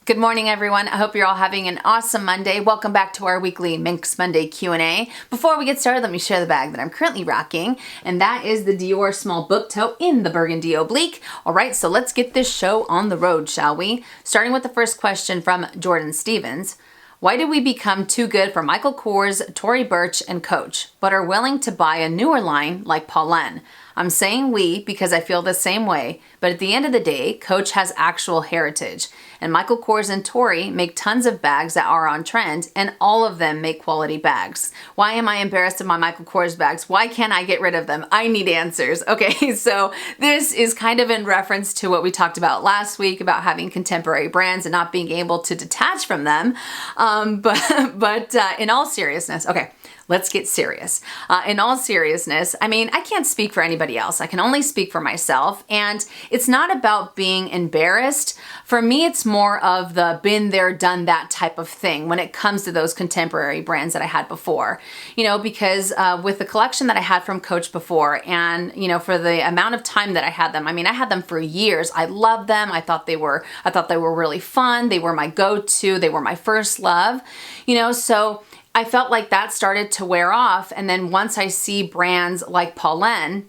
Good morning, everyone. I hope you're all having an awesome Monday. Welcome back to our weekly Minks Monday Q&A. Before we get started, let me share the bag that I'm currently rocking, and that is the Dior Small Book Tote in the Burgundy Oblique. All right, so let's get this show on the road, shall we? Starting with the first question from Jordan Stevens. Why did we become too good for Michael Kors, Tory Burch, and Coach, but are willing to buy a newer line like Paulin? I'm saying we because I feel the same way, but at the end of the day, Coach has actual heritage, and Michael Kors and Tory make tons of bags that are on trend, and all of them make quality bags. Why am I embarrassed of my Michael Kors bags? Why can't I get rid of them? I need answers. Okay, so this is kind of in reference to what we talked about last week about having contemporary brands and not being able to detach from them. But in all seriousness, okay, let's get serious. In all seriousness, I mean, I can't speak for anybody else. I can only speak for myself. And it's not about being embarrassed. For me, it's more of the been there, done that type of thing when it comes to those contemporary brands that I had before. You know, because with the collection that I had from Coach before and, you know, for the amount of time that I had them, I mean, I had them for years. I loved them. I thought they were really fun. They were my go-to. They were my first love, you know, so I felt like that started to wear off. And then once I see brands like Paulin,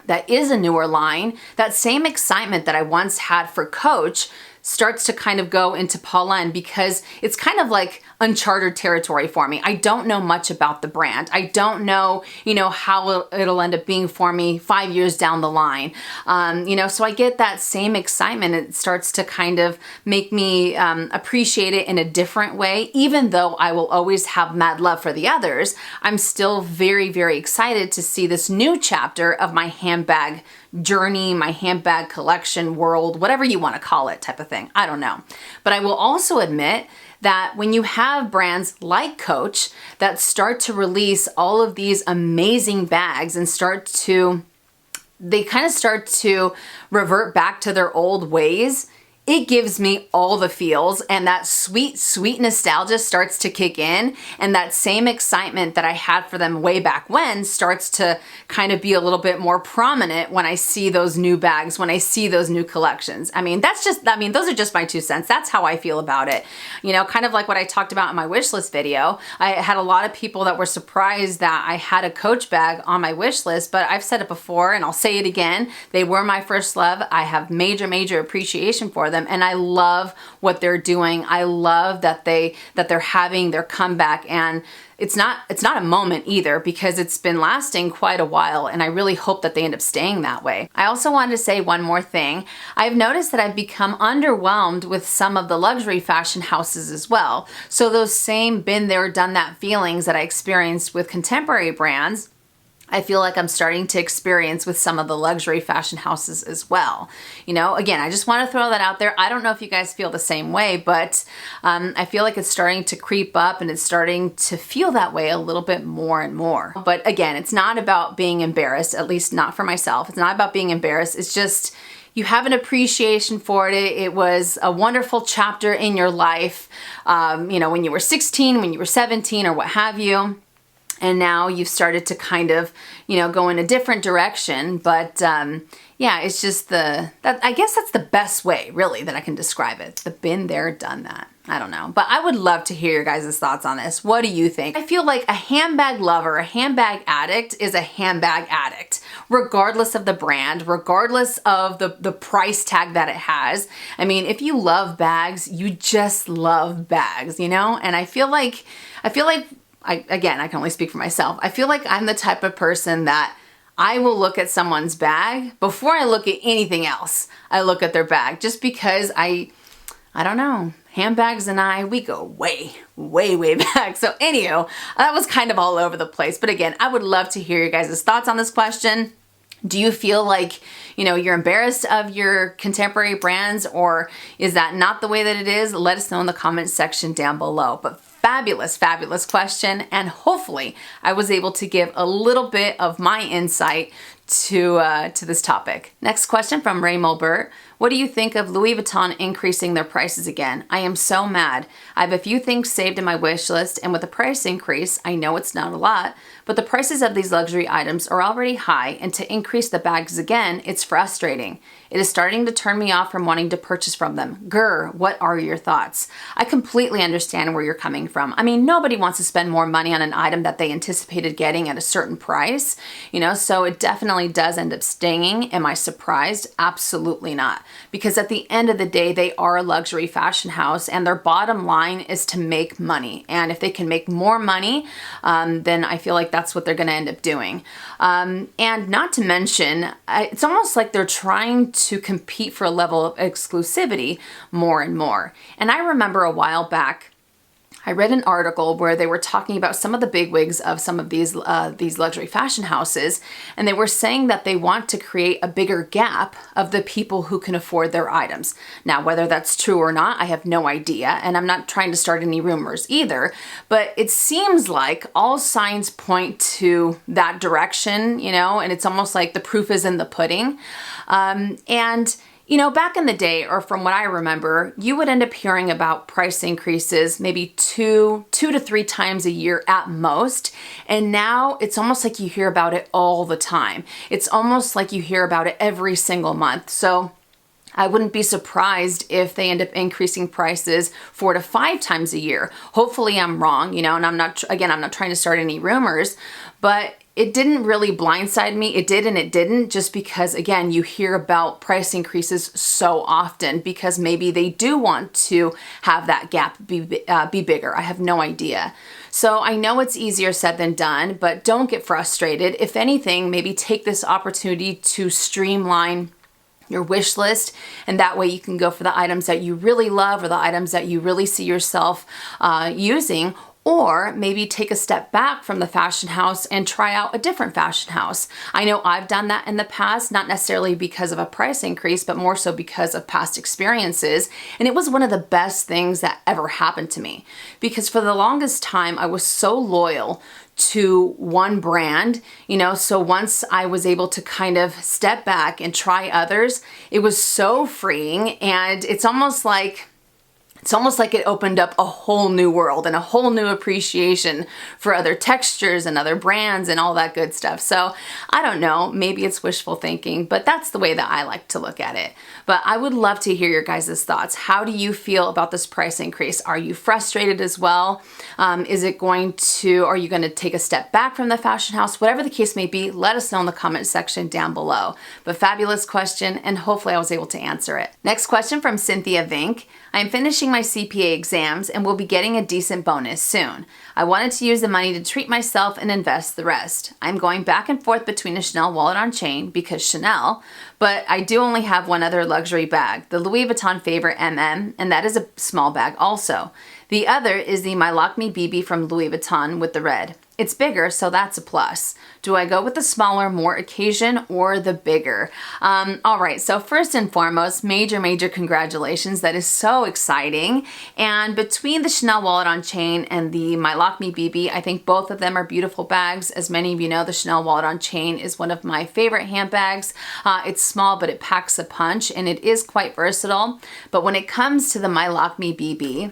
that is a newer line, that same excitement that I once had for Coach starts to kind of go into Paulin because it's kind of like uncharted territory for me. I don't know much about the brand. I don't know, you know, how it'll end up being for me 5 years down the line. You know, so I get that same excitement. It starts to kind of make me appreciate it in a different way. Even though I will always have mad love for the others, I'm still very, very excited to see this new chapter of my handbag journey, my handbag collection world, whatever you want to call it type of thing. I don't know. But I will also admit that when you have brands like Coach that start to release all of these amazing bags and they kind of start to revert back to their old ways, it gives me all the feels, and that sweet, sweet nostalgia starts to kick in, and that same excitement that I had for them way back when starts to kind of be a little bit more prominent when I see those new bags, when I see those new collections. I mean, those are just my 2 cents. That's how I feel about it. You know, kind of like what I talked about in my wish list video. I had a lot of people that were surprised that I had a Coach bag on my wish list, but I've said it before and I'll say it again. They were my first love. I have major, major appreciation for them. And I love what they're doing. I love that they're having their comeback, and it's not a moment either because it's been lasting quite a while, and I really hope that they end up staying that way. I also wanted to say one more thing. I've noticed that I've become underwhelmed with some of the luxury fashion houses as well. So those same been there, done that feelings that I experienced with contemporary brands, I feel like I'm starting to experience with some of the luxury fashion houses as well. You know, again, I just want to throw that out there. I don't know if you guys feel the same way, but I feel like it's starting to creep up and it's starting to feel that way a little bit more and more. But again, it's not about being embarrassed, at least not for myself. It's not about being embarrassed. It's just, you have an appreciation for it. It was a wonderful chapter in your life, you know, when you were 16, when you were 17 or what have you. And now you've started to kind of, you know, go in a different direction. But yeah, it's just I guess that's the best way really that I can describe it. The been there, done that. I don't know. But I would love to hear your guys' thoughts on this. What do you think? I feel like a handbag lover, a handbag addict is a handbag addict, regardless of the brand, regardless of the price tag that it has. I mean, if you love bags, you just love bags, you know? And I feel like again, I can only speak for myself. I feel like I'm the type of person that I will look at someone's bag before I look at anything else. I look at their bag just because I don't know. Handbags and we go way, way, way back. So anywho, that was kind of all over the place. But again, I would love to hear your guys' thoughts on this question. Do you feel like, you know, you're embarrassed of your contemporary brands, or is that not the way that it is? Let us know in the comments section down below. But fabulous, fabulous question. And hopefully I was able to give a little bit of my insight to this topic. Next question from Ray Mulbert. What do you think of Louis Vuitton increasing their prices again? I am so mad. I have a few things saved in my wish list, and with the price increase, I know it's not a lot, but the prices of these luxury items are already high, and to increase the bags again, it's frustrating. It is starting to turn me off from wanting to purchase from them. Grr, what are your thoughts? I completely understand where you're coming from. I mean, nobody wants to spend more money on an item that they anticipated getting at a certain price, so it definitely does end up stinging. Am I surprised? Absolutely not. Because at the end of the day, they are a luxury fashion house and their bottom line is to make money. And if they can make more money, then I feel like that's what they're going to end up doing. And not to mention, it's almost like they're trying to compete for a level of exclusivity more and more. And I remember a while back, I read an article where they were talking about some of the bigwigs of some of these luxury fashion houses, and they were saying that they want to create a bigger gap of the people who can afford their items. Now, whether that's true or not, I have no idea, and I'm not trying to start any rumors either, but it seems like all signs point to that direction, and it's almost like the proof is in the pudding. Back in the day, or from what I remember, you would end up hearing about price increases maybe two to three times a year at most. And now it's almost like you hear about it all the time. It's almost like you hear about it every single month. So I wouldn't be surprised if they end up increasing prices 4 to 5 times a year. Hopefully I'm wrong, and I'm not trying to start any rumors, but it didn't really blindside me. It did and it didn't, just because, again, you hear about price increases so often because maybe they do want to have that gap be bigger. I have no idea. So I know it's easier said than done, but don't get frustrated. If anything, maybe take this opportunity to streamline your wish list, and that way you can go for the items that you really love or the items that you really see yourself using. Or maybe take a step back from the fashion house and try out a different fashion house. I know I've done that in the past, not necessarily because of a price increase, but more so because of past experiences. And it was one of the best things that ever happened to me. Because for the longest time, I was so loyal to one brand, so once I was able to kind of step back and try others, it was so freeing, and it's almost like it opened up a whole new world and a whole new appreciation for other textures and other brands and all that good stuff. So I don't know, maybe it's wishful thinking, but that's the way that I like to look at it. But I would love to hear your guys' thoughts. How do you feel about this price increase? Are you frustrated as well? Are you going to take a step back from the fashion house? Whatever the case may be, let us know in the comment section down below. But fabulous question, and hopefully I was able to answer it. Next question from Cynthia Vink. I am finishing my CPA exams and will be getting a decent bonus soon. I wanted to use the money to treat myself and invest the rest. I'm going back and forth between a Chanel wallet on chain because Chanel, but I do only have one other luxury bag, the Louis Vuitton Favorite MM, and that is a small bag also. The other is the MyLockMe BB from Louis Vuitton with the red. It's bigger, so that's a plus. Do I go with the smaller, more occasion, or the bigger? All right, so first and foremost, major congratulations. That is so exciting. And between the Chanel wallet on chain and the MyLockMe BB, I think both of them are beautiful bags. As many of you know, the Chanel wallet on chain is one of my favorite handbags. It's small, but it packs a punch, and it is quite versatile. But when it comes to the MyLockMe BB,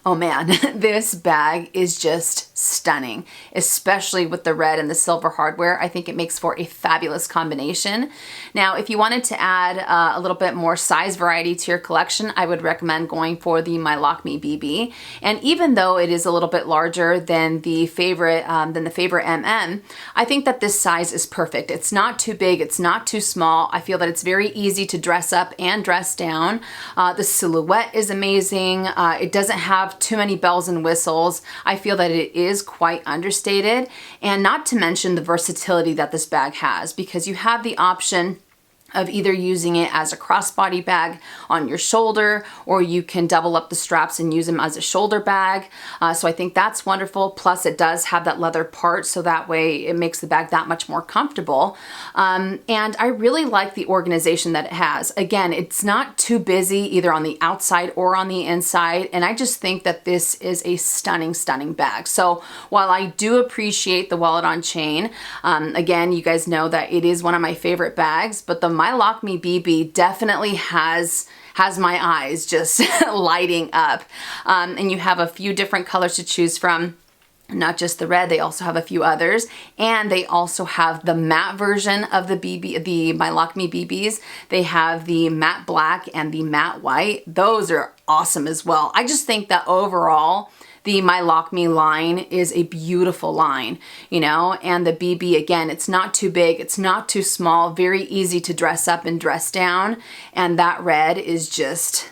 oh man, this bag is just stunning, especially with the red and the silver hardware. I think it makes for a fabulous combination. Now, if you wanted to add a little bit more size variety to your collection, I would recommend going for the MyLockMe BB. And even though it is a little bit larger than the favorite MM, I think that this size is perfect. It's not too big, it's not too small. I feel that it's very easy to dress up and dress down. The silhouette is amazing. It doesn't have too many bells and whistles. I feel that it is quite understated, and not to mention the versatility that this bag has, because you have the option of either using it as a crossbody bag on your shoulder, or you can double up the straps and use them as a shoulder bag. So I think that's wonderful. Plus it does have that leather part, so that way it makes the bag that much more comfortable. And I really like the organization that it has. Again, it's not too busy either on the outside or on the inside, and I just think that this is a stunning bag. So while I do appreciate the wallet on chain, again, you guys know that it is one of my favorite bags, but the MyLockMe BB definitely has my eyes just lighting up. And you have a few different colors to choose from. Not just the red, they also have a few others, and they also have the matte version of the MyLockMe BBs. They have the matte black and the matte white. Those are awesome as well. I just think that overall, the MyLockMe line is a beautiful line, you know, and the BB, again, it's not too big, it's not too small, very easy to dress up and dress down, and that red is just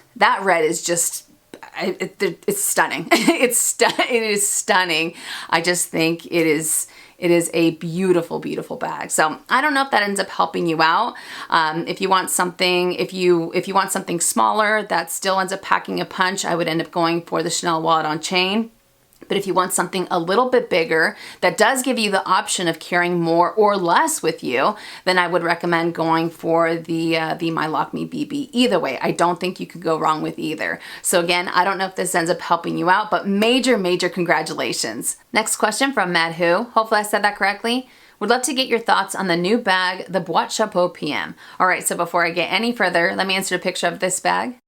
it's stunning. It is stunning. I just think it is a beautiful, beautiful bag. So I don't know if that ends up helping you out. If you want something, if you want something smaller that still ends up packing a punch, I would end up going for the Chanel wallet on chain. But if you want something a little bit bigger that does give you the option of carrying more or less with you, then I would recommend going for the MyLockMe BB. Either way, I don't think you could go wrong with either. So again, I don't know if this ends up helping you out, but major, major congratulations. Next question from Matt Who. Hopefully I said that correctly. Would love to get your thoughts on the new bag, the Boite Chapeau PM. All right, so before I get any further, let me insert a picture of this bag.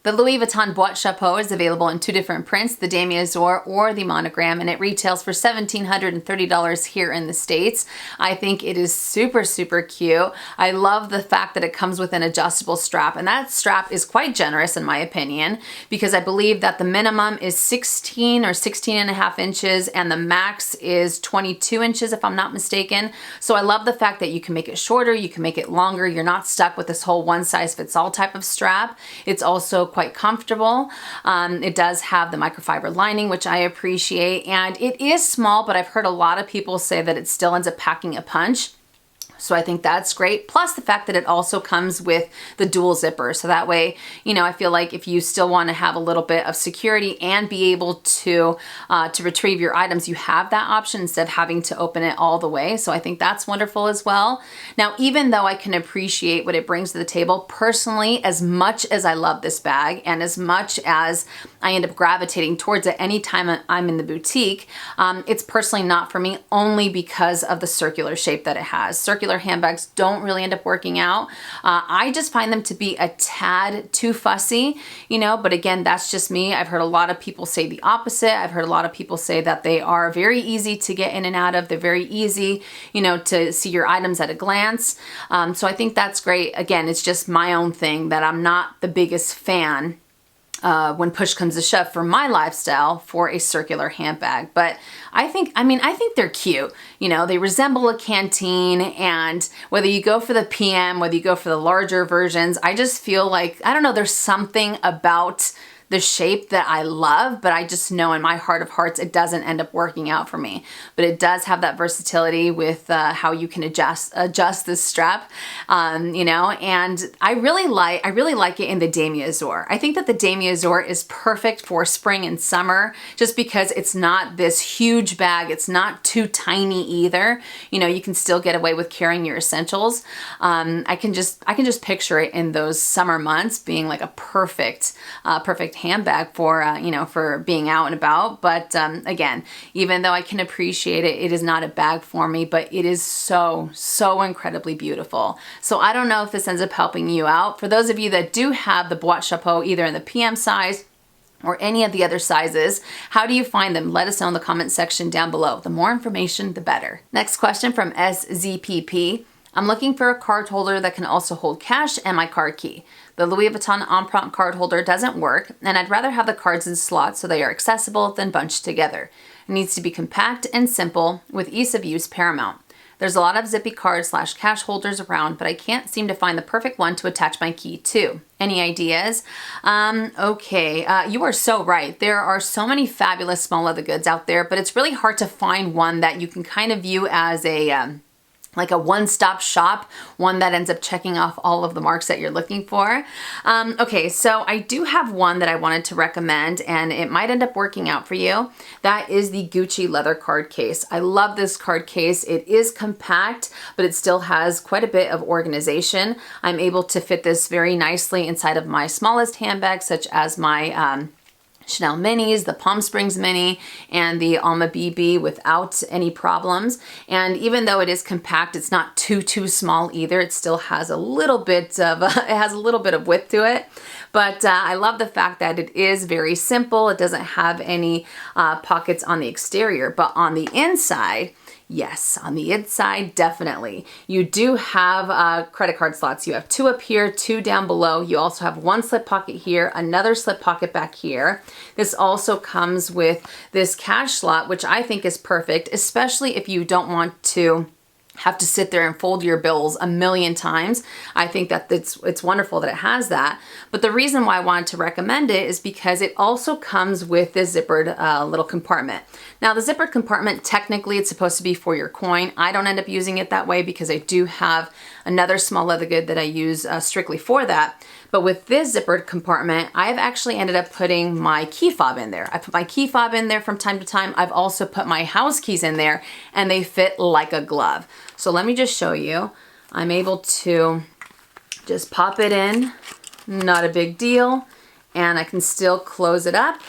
The Louis Vuitton Boite Chapeau is available in two different prints, the Damier Azur or the monogram, and it retails for $1,730 here in the States. I think it is super, super cute. I love the fact that it comes with an adjustable strap, and that strap is quite generous in my opinion, because I believe that the minimum is 16 or 16 and a half inches, and the max is 22 inches if I'm not mistaken. So I love the fact that you can make it shorter, you can make it longer, you're not stuck with this whole one size fits all type of strap. It's also quite comfortable. It does have the microfiber lining, which I appreciate, and it is small, but I've heard a lot of people say that it still ends up packing a punch. So I think that's great. Plus the fact that it also comes with the dual zipper. So that way, you know, I feel like if you still want to have a little bit of security and be able to retrieve your items, you have that option instead of having to open it all the way. So I think that's wonderful as well. Now, even though I can appreciate what it brings to the table, personally, as much as I love this bag and as much as I end up gravitating towards it anytime I'm in the boutique, it's personally not for me, only because of the circular shape that it has. Circular handbags don't really end up working out. I just find them to be a tad too fussy, you know, but again, that's just me. I've heard a lot of people say the opposite. I've heard a lot of people say that they are very easy to get in and out of. They're very easy, you know, to see your items at a glance. So I think that's great. Again, it's just my own thing that I'm not the biggest fan when push comes to shove for my lifestyle for a circular handbag. But I think they're cute. You know, they resemble a canteen, and whether you go for the PM, whether you go for the larger versions, I just feel like, I don't know, there's something about the shape that I love, but I just know in my heart of hearts it doesn't end up working out for me. But it does have that versatility with how you can adjust this strap, you know. And I really like it in the Damier Azur. I think that the Damier Azur is perfect for spring and summer, just because it's not this huge bag. It's not too tiny either. You know, you can still get away with carrying your essentials. I can just picture it in those summer months being like a perfect handbag for you know, for being out and about. But again, even though I can appreciate it, it is not a bag for me, but it is so incredibly beautiful. So I don't know if this ends up helping you out. For those of you that do have the Boite Chapeau, either in the PM size or any of the other sizes, how do you find them? Let us know in the comment section down below. The more information, the better. Next question from SZPP. I'm looking for a card holder that can also hold cash and my card key. The Louis Vuitton Empreinte card holder doesn't work, and I'd rather have the cards in slots so they are accessible than bunched together. It needs to be compact and simple, with ease of use paramount. There's a lot of zippy card / cash holders around, but I can't seem to find the perfect one to attach my key to. Any ideas? Okay, you are so right. There are so many fabulous small leather goods out there, but it's really hard to find one that you can kind of view as a like a one-stop shop, one that ends up checking off all of the marks that you're looking for. Okay, so I do have one that I wanted to recommend, and it might end up working out for you. That is the Gucci leather card case. I love this card case. It is compact, but it still has quite a bit of organization. I'm able to fit this very nicely inside of my smallest handbag, such as my Chanel minis, the Palm Springs mini, and the Alma BB without any problems. And even though it is compact, it's not too small either. It still has a little bit of width to it. But I love the fact that it is very simple. It doesn't have any pockets on the exterior, but on the inside, yes, on the inside, definitely. You do have credit card slots. You have 2 up here, 2 down below. You also have 1 slip pocket here, another slip pocket back here. This also comes with this cash slot, which I think is perfect, especially if you don't want to have to sit there and fold your bills a million times. I think that it's wonderful that it has that. But the reason why I wanted to recommend it is because it also comes with this zippered little compartment. Now the zippered compartment, technically it's supposed to be for your coin. I don't end up using it that way because I do have another small leather good that I use strictly for that. But with this zippered compartment, I've actually ended up putting my key fob in there. I put my key fob in there from time to time. I've also put my house keys in there and they fit like a glove. So let me just show you. I'm able to just pop it in, not a big deal, and I can still close it up.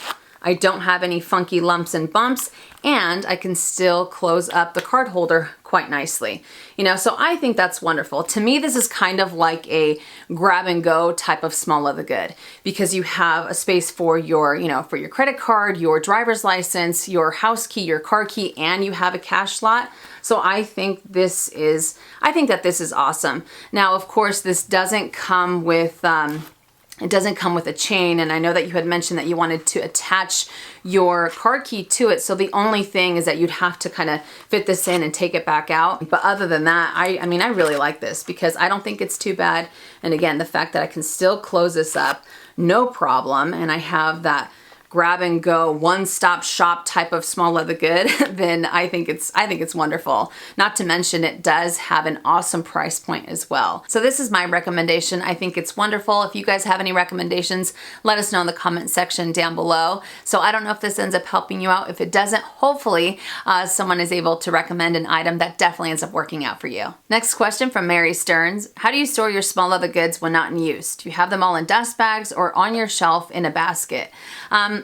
I don't have any funky lumps and bumps, and I can still close up the card holder quite nicely. You know, so I think that's wonderful. To me, this is kind of like a grab and go type of small leather good because you have a space for your, you know, for your credit card, your driver's license, your house key, your car key, and you have a cash slot. So I think that this is awesome. Now, of course, this doesn't come with, it doesn't come with a chain, and I know that you had mentioned that you wanted to attach your card key to it, so the only thing is that you'd have to kind of fit this in and take it back out. But other than that, I mean, I really like this because I don't think it's too bad. And again, the fact that I can still close this up, no problem, and I have that grab and go one-stop shop type of small leather good, then I think it's wonderful. Not to mention it does have an awesome price point as well. So this is my recommendation. I think it's wonderful. If you guys have any recommendations, let us know in the comment section down below. So I don't know if this ends up helping you out. If it doesn't, hopefully someone is able to recommend an item that definitely ends up working out for you. Next question from Mary Stearns. How do you store your small leather goods when not in use? Do you have them all in dust bags or on your shelf in a basket?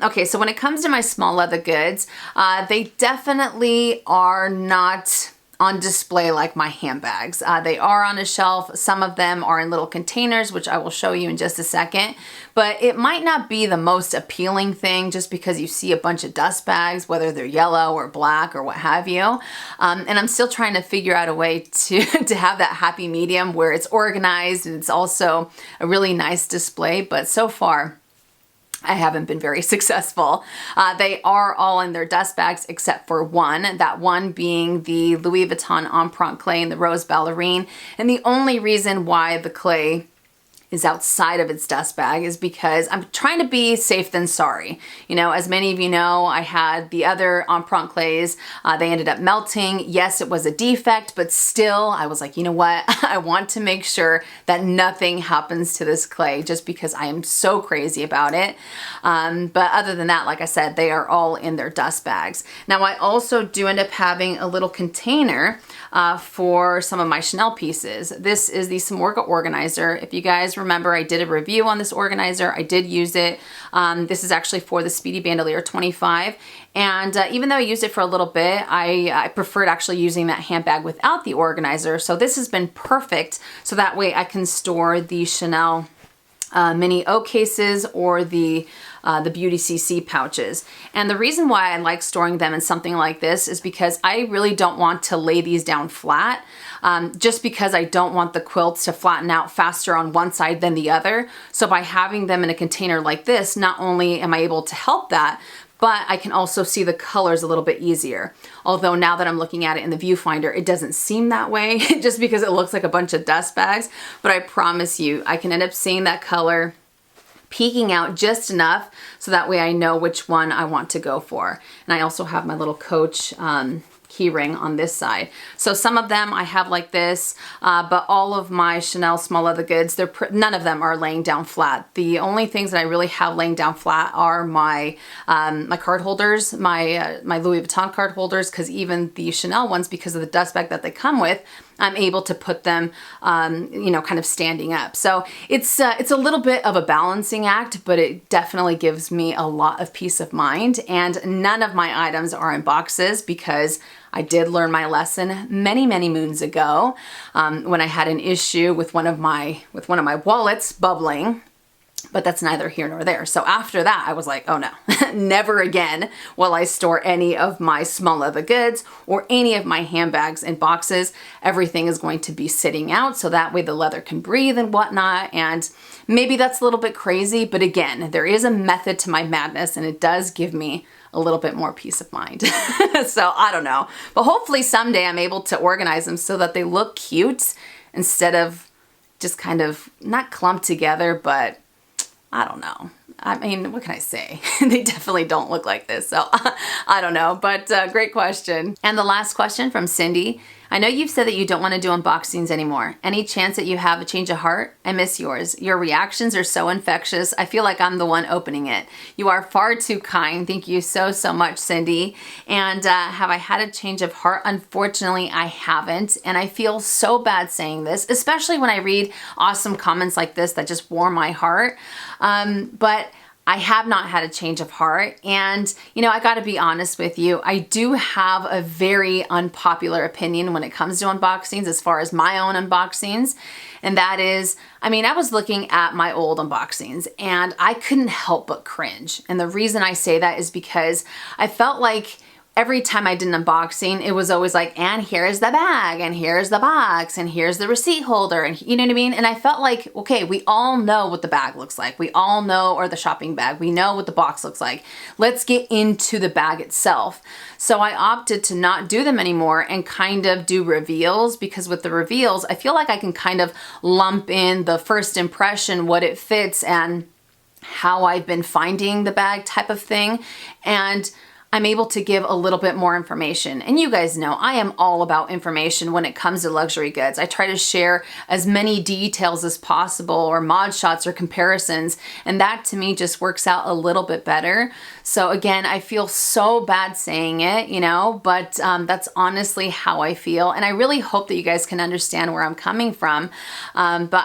Okay, so when it comes to my small leather goods, they definitely are not on display like my handbags. They are on a shelf. Some of them are in little containers, which I will show you in just a second. But it might not be the most appealing thing just because you see a bunch of dust bags, whether they're yellow or black or what have you. And I'm still trying to figure out a way to have that happy medium where it's organized and it's also a really nice display. But so far, I haven't been very successful. They are all in their dust bags except for one, that one being the Louis Vuitton Empreinte clay in the Rose Ballerine. And the only reason why the clay is outside of its dust bag is because I'm trying to be safe than sorry. You know, as many of you know, I had the other Empreinte clays. They ended up melting. Yes, it was a defect, but still I was like, you know what? I want to make sure that nothing happens to this clay just because I am so crazy about it. But other than that, like I said, they are all in their dust bags. Now I also do end up having a little container for some of my Chanel pieces. This is the Samorga organizer. If you guys remember, I did a review on this organizer. I did use it. This is actually for the Speedy Bandolier 25. And even though I used it for a little bit, I preferred actually using that handbag without the organizer. So this has been perfect. So that way I can store the Chanel mini O cases or the Beauty CC pouches. And the reason why I like storing them in something like this is because I really don't want to lay these down flat, just because I don't want the quilts to flatten out faster on one side than the other. So by having them in a container like this, not only am I able to help that, but I can also see the colors a little bit easier. Although now that I'm looking at it in the viewfinder, it doesn't seem that way just because it looks like a bunch of dust bags. But I promise you, I can end up seeing that color peeking out just enough so that way I know which one I want to go for. And I also have my little Coach key ring on this side. So some of them I have like this, but all of my Chanel small leather goods, none of them are laying down flat. The only things that I really have laying down flat are my my card holders, my Louis Vuitton card holders, because even the Chanel ones, because of the dust bag that they come with, I'm able to put them, you know, kind of standing up. So it's a little bit of a balancing act, but it definitely gives me a lot of peace of mind. And none of my items are in boxes because I did learn my lesson many, many moons ago when I had an issue with one of my wallets bubbling. But that's neither here nor there. So after that, I was like, oh no, never again will I store any of my small leather goods or any of my handbags in boxes. Everything is going to be sitting out so that way the leather can breathe and whatnot. And maybe that's a little bit crazy, but again, there is a method to my madness and it does give me a little bit more peace of mind. So I don't know, but hopefully someday I'm able to organize them so that they look cute instead of just kind of not clumped together, but I don't know. I mean, what can I say? They definitely don't look like this, so I don't know, but great question. And the last question from Cindy. I know you've said that you don't want to do unboxings anymore. Any chance that you have a change of heart? I miss yours. Your reactions are so infectious. I feel like I'm the one opening it. You are far too kind. Thank you so, so much, Cindy. And have I had a change of heart? Unfortunately, I haven't. And I feel so bad saying this, especially when I read awesome comments like this that just warm my heart. But I have not had a change of heart. And, you know, I got to be honest with you. I do have a very unpopular opinion when it comes to unboxings as far as my own unboxings. And that is, I mean, I was looking at my old unboxings and I couldn't help but cringe. And the reason I say that is because I felt like every time I did an unboxing, it was always like, and here's the bag, and here's the box, and here's the receipt holder, and you know what I mean? And I felt like, okay, we all know what the bag looks like. We all know, or the shopping bag, we know what the box looks like. Let's get into the bag itself. So I opted to not do them anymore and kind of do reveals, because with the reveals, I feel like I can kind of lump in the first impression, what it fits, and how I've been finding the bag type of thing. And I'm able to give a little bit more information. And you guys know I am all about information when it comes to luxury goods. I try to share as many details as possible, or mod shots or comparisons, and that to me just works out a little bit better. So again, I feel so bad saying it, you know, but that's honestly how I feel. And I really hope that you guys can understand where I'm coming from, but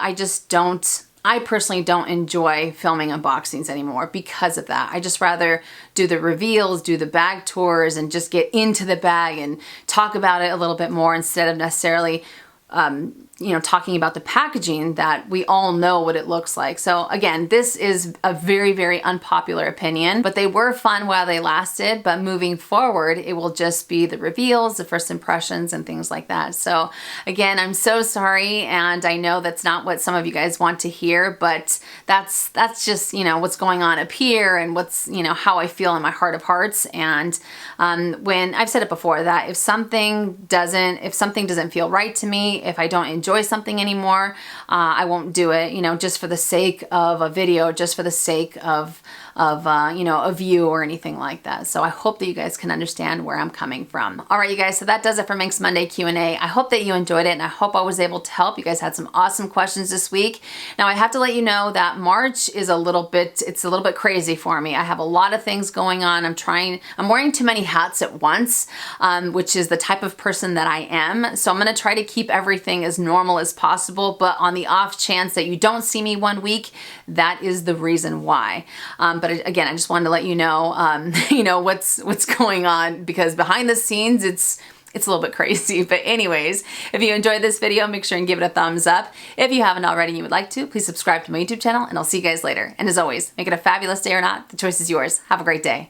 I personally don't enjoy filming unboxings anymore because of that. I just rather do the reveals, do the bag tours, and just get into the bag and talk about it a little bit more instead of necessarily you know, talking about the packaging that we all know what it looks like. So again, this is a very, very unpopular opinion, but they were fun while they lasted. But moving forward, it will just be the reveals, the first impressions, and things like that. So again, I'm so sorry. And I know that's not what some of you guys want to hear, but that's just, you know, what's going on up here and what's, you know, how I feel in my heart of hearts. And when I've said it before, that if something doesn't feel right to me, if I don't enjoy something anymore, I won't do it, you know, just for the sake of a video, just for the sake of you know, a view or anything like that. So I hope that you guys can understand where I'm coming from. All right, you guys, so that does it for Minks Monday Q&A. I hope that you enjoyed it, and I hope I was able to help. You guys had some awesome questions this week. Now I have to let you know that March is a little bit crazy for me. I have a lot of things going on. I'm wearing too many hats at once, which is the type of person that I am. So I'm gonna try to keep everything as normal as possible, but on the off chance that you don't see me one week, that is the reason why. But again, I just wanted to let you know, you know, what's going on, because behind the scenes, it's a little bit crazy. But anyways, if you enjoyed this video, make sure and give it a thumbs up. If you haven't already and you would like to, please subscribe to my YouTube channel, and I'll see you guys later. And as always, make it a fabulous day or not, the choice is yours. Have a great day.